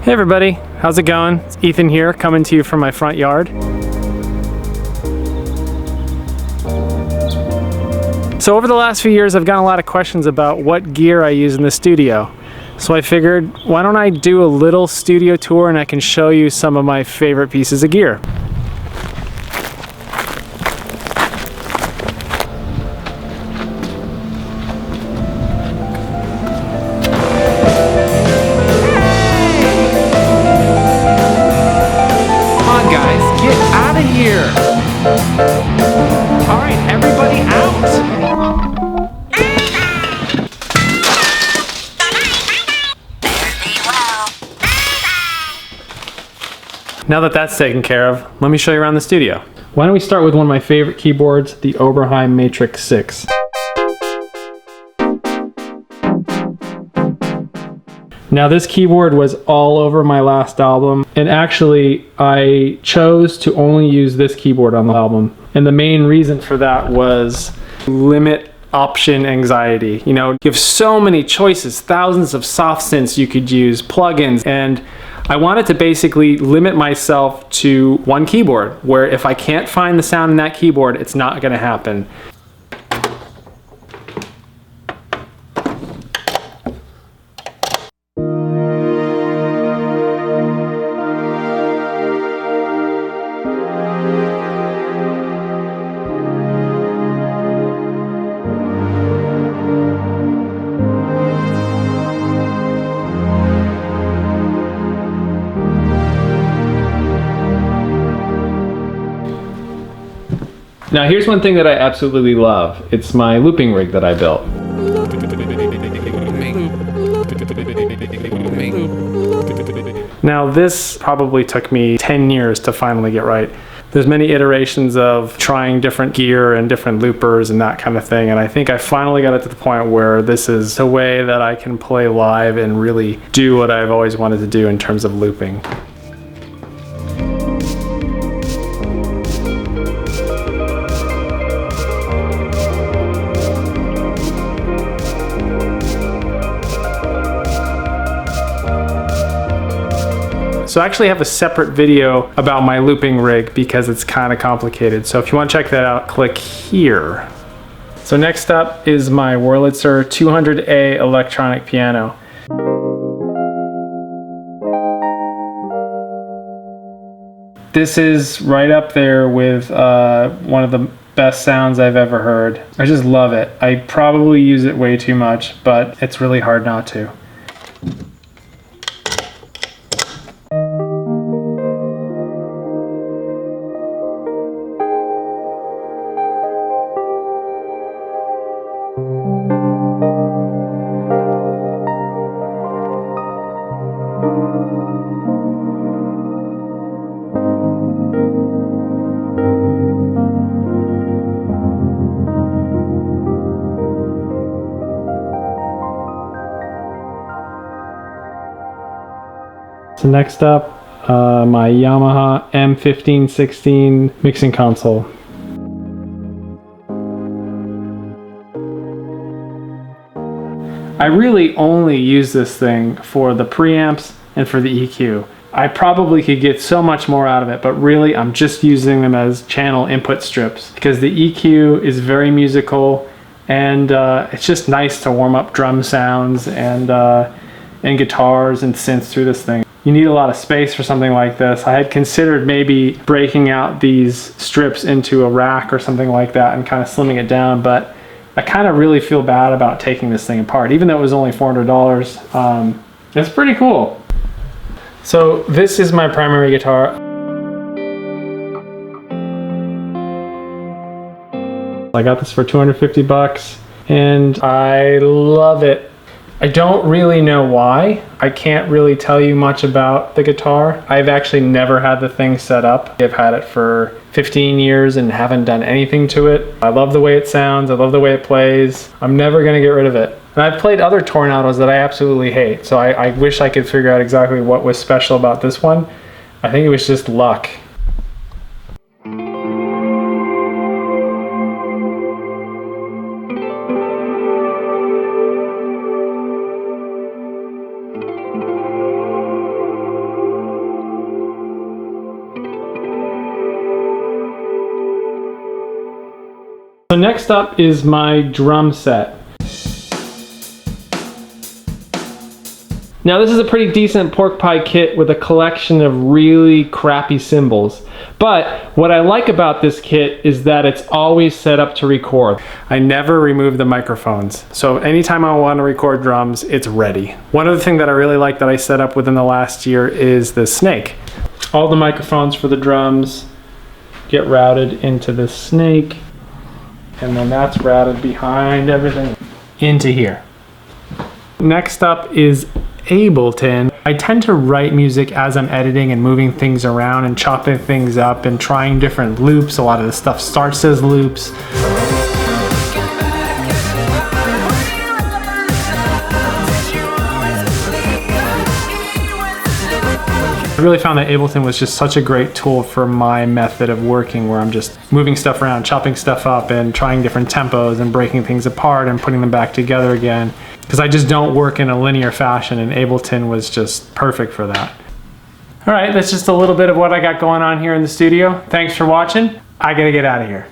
Hey everybody, how's it going? It's Ethan here, coming to you from my front yard. So over the last few years, I've gotten a lot of questions about what gear I use in the studio. So I figured, why don't I do a little studio tour and I can show you some of my favorite pieces of gear. Alright, everybody out! Now that that's taken care of, let me show you around the studio. Why don't we start with one of my favorite keyboards, the Oberheim Matrix 6. Now this keyboard was all over my last album, and actually I chose to only use this keyboard on the album. And the main reason for that was limit option anxiety. You know, you have so many choices, thousands of soft synths you could use, plugins, and I wanted to basically limit myself to one keyboard, where if I can't find the sound in that keyboard, it's not gonna happen. Now here's one thing that I absolutely love. It's my looping rig that I built. Now this probably took me 10 years to finally get right. There's many iterations of trying different gear and different loopers and that kind of thing, and I think I finally got it to the point where this is a way that I can play live and really do what I've always wanted to do in terms of looping. So I actually have a separate video about my looping rig because it's kind of complicated. So if you want to check that out, click here. So next up is my Wurlitzer 200A electronic piano. This is right up there with one of the best sounds I've ever heard. I just love it. I probably use it way too much, but it's really hard not to. So next up, my Yamaha M1516 mixing console. I really only use this thing for the preamps and for the EQ. I probably could get so much more out of it, but really I'm just using them as channel input strips because the EQ is very musical, and it's just nice to warm up drum sounds and guitars and synths through this thing. You need a lot of space for something like this. I had considered maybe breaking out these strips into a rack or something like that and kind of slimming it down, but I kind of really feel bad about taking this thing apart. Even though it was only $400, it's pretty cool. So this is my primary guitar. I got this for 250 bucks and I love it. I don't really know why. I can't really tell you much about the guitar. I've actually never had the thing set up. I've had it for 15 years and haven't done anything to it. I love the way it sounds. I love the way it plays. I'm never gonna get rid of it. And I've played other Tornados that I absolutely hate. So I wish I could figure out exactly what was special about this one. I think it was just luck. Next up is my drum set. Now this is a pretty decent pork pie kit with a collection of really crappy cymbals. But what I like about this kit is that it's always set up to record. I never remove the microphones. So anytime I want to record drums, it's ready. One other thing that I really like that I set up within the last year is the snake. All the microphones for the drums get routed into this snake, and then that's routed behind everything into here. Next up is Ableton. I tend to write music as I'm editing and moving things around and chopping things up and trying different loops. A lot of the stuff starts as loops. I really found that Ableton was just such a great tool for my method of working, where I'm just moving stuff around, chopping stuff up, and trying different tempos and breaking things apart and putting them back together again. Because I just don't work in a linear fashion, and Ableton was just perfect for that. All right, that's just a little bit of what I got going on here in the studio. Thanks for watching. I gotta get out of here.